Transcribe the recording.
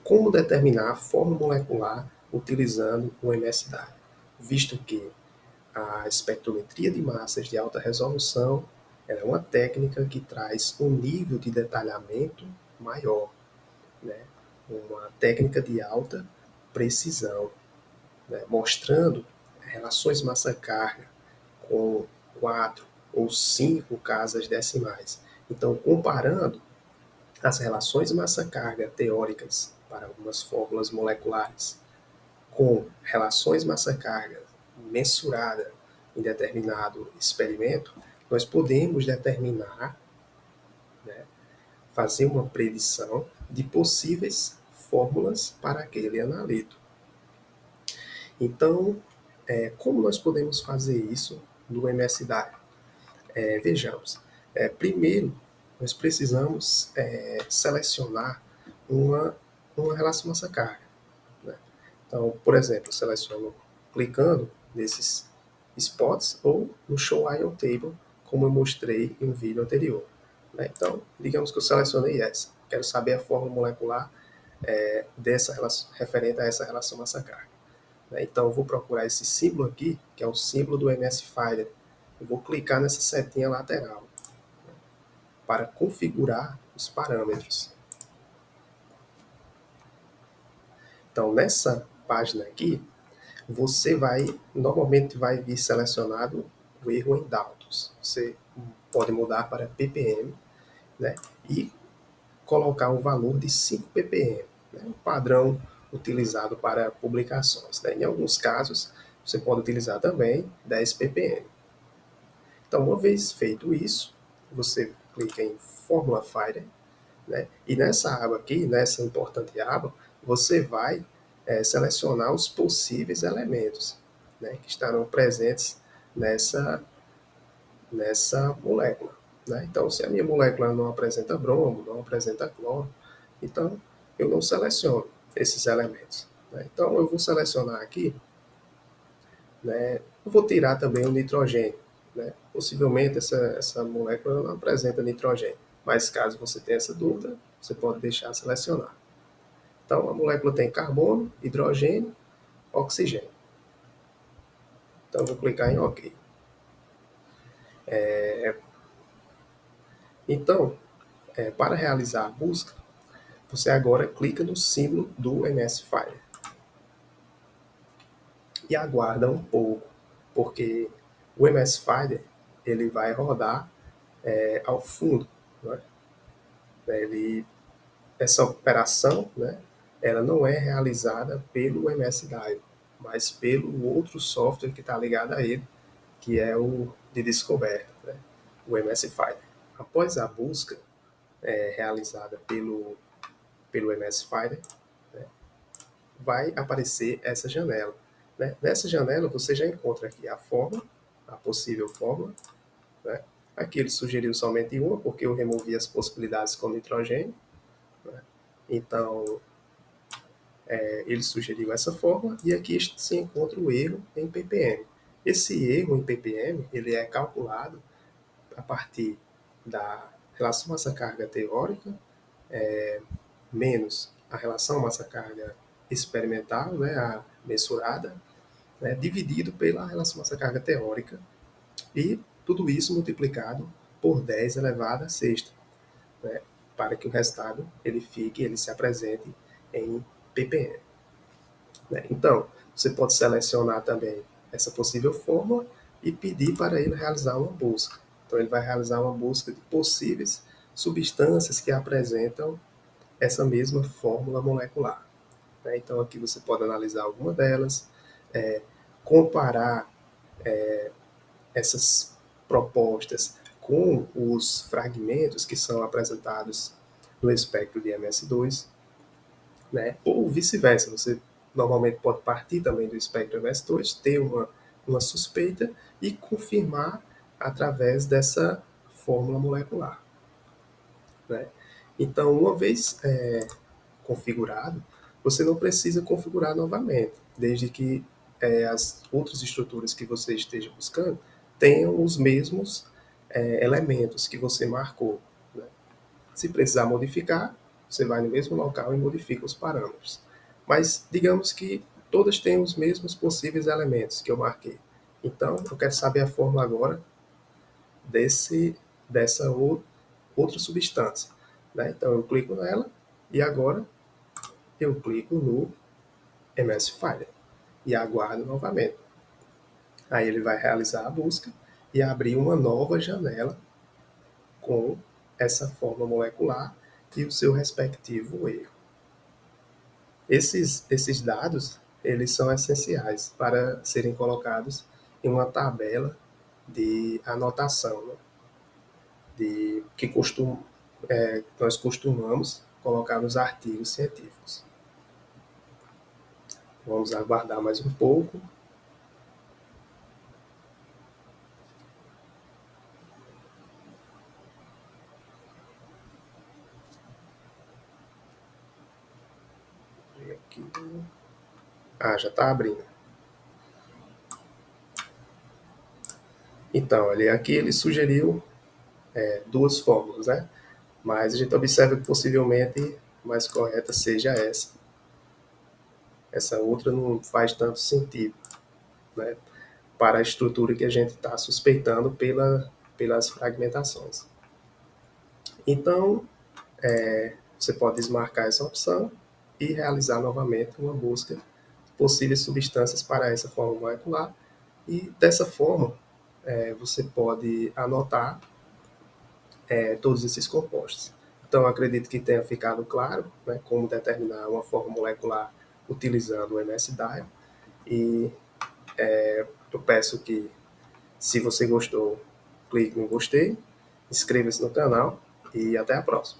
como determinar a forma molecular utilizando o MSDAI, visto que a espectrometria de massas de alta resolução é uma técnica que traz um nível de detalhamento maior, né? Uma técnica de alta precisão, né? Mostrando relações massa-carga com 4 ou 5 casas decimais. Então, comparando as relações massa-carga teóricas para algumas fórmulas moleculares com relações massa-carga mensurada em determinado experimento, nós podemos determinar, né, fazer uma predição de possíveis fórmulas para aquele analito. Então, como nós podemos fazer isso no MSDAI? Vejamos, primeiro nós precisamos selecionar uma relação massa-carga, né? Então, por exemplo, eu seleciono clicando nesses spots ou no Show Ion Table, como eu mostrei em um vídeo anterior, né? Então, digamos que eu selecionei essa. Quero saber a fórmula molecular dessa relação, referente a essa relação massa-carga, né? Então, eu vou procurar esse símbolo aqui, que é o símbolo do MS Finder. Eu vou clicar nessa setinha lateral para configurar os parâmetros. Então, nessa página aqui, você normalmente vai vir selecionado o erro em dados. Você pode mudar para ppm, né, e colocar um valor de 5 ppm, né, um padrão utilizado para publicações, né. Em alguns casos, você pode utilizar também 10 ppm. Então, uma vez feito isso, você clica em Formula Finder, né, e nessa aba aqui, nessa importante aba, você vai selecionar os possíveis elementos, né, que estarão presentes nessa molécula, né? Então, se a minha molécula não apresenta bromo, não apresenta cloro, então eu não seleciono esses elementos, né? Então, eu vou selecionar aqui, né, eu vou tirar também o nitrogênio, né? Possivelmente essa molécula não apresenta nitrogênio, mas caso você tenha essa dúvida, você pode deixar selecionar. Então, a molécula tem carbono, hidrogênio, oxigênio. Então, eu vou clicar em OK. Então, para realizar a busca, você agora clica no símbolo do MS Fire e aguarda um pouco, porque o MS Finder ele vai rodar ao fundo, né? Essa operação, né, ela não é realizada pelo MS-DAIO, mas pelo outro software que está ligado a ele, que é o de descoberta, né, o MS Finder. Após a busca realizada pelo MS Finder, né, vai aparecer essa janela, né? Nessa janela você já encontra aqui a fórmula, a possível fórmula, né? Aqui ele sugeriu somente uma, porque eu removi as possibilidades com nitrogênio, né? Então, ele sugeriu essa fórmula, e aqui se encontra o erro em ppm. Esse erro em ppm ele é calculado a partir da relação massa-carga teórica menos a relação massa-carga experimental, né, a mensurada, né, dividido pela relação massa-carga teórica, e tudo isso multiplicado por 10 elevado a sexta, né, para que o resultado ele se apresente em ppm. Né? Então, você pode selecionar também essa possível fórmula e pedir para ele realizar uma busca. Então, ele vai realizar uma busca de possíveis substâncias que apresentam essa mesma fórmula molecular, né? Então, aqui você pode analisar alguma delas, comparar essas propostas com os fragmentos que são apresentados no espectro de MS2, né? Ou vice-versa, você normalmente pode partir também do espectro MS2, ter uma suspeita e confirmar através dessa fórmula molecular, né? Então, uma vez configurado, você não precisa configurar novamente, desde que as outras estruturas que você esteja buscando tenham os mesmos elementos que você marcou, né? Se precisar modificar, você vai no mesmo local e modifica os parâmetros. Mas digamos que todas têm os mesmos possíveis elementos que eu marquei. Então, eu quero saber a fórmula agora dessa outra substância. Né? Então, eu clico nela e agora eu clico no MSFire e aguardo novamente. Aí ele vai realizar a busca e abrir uma nova janela com essa forma molecular e o seu respectivo erro. Esses dados, eles são essenciais para serem colocados em uma tabela de anotação, né? Que nós costumamos colocar nos artigos científicos. Vamos aguardar mais um pouco. Aqui. Já está abrindo. Então, aqui ele sugeriu duas fórmulas, né? Mas a gente observa que possivelmente a mais correta seja essa. Essa outra não faz tanto sentido, né? Para a estrutura que a gente está suspeitando pelas fragmentações. Então, você pode desmarcar essa opção e realizar novamente uma busca de possíveis substâncias para essa forma molecular. E dessa forma, você pode anotar todos esses compostos. Então, acredito que tenha ficado claro, né, como determinar uma forma molecular utilizando o MS-DAO. E eu peço que, se você gostou, clique no gostei, inscreva-se no canal e até a próxima.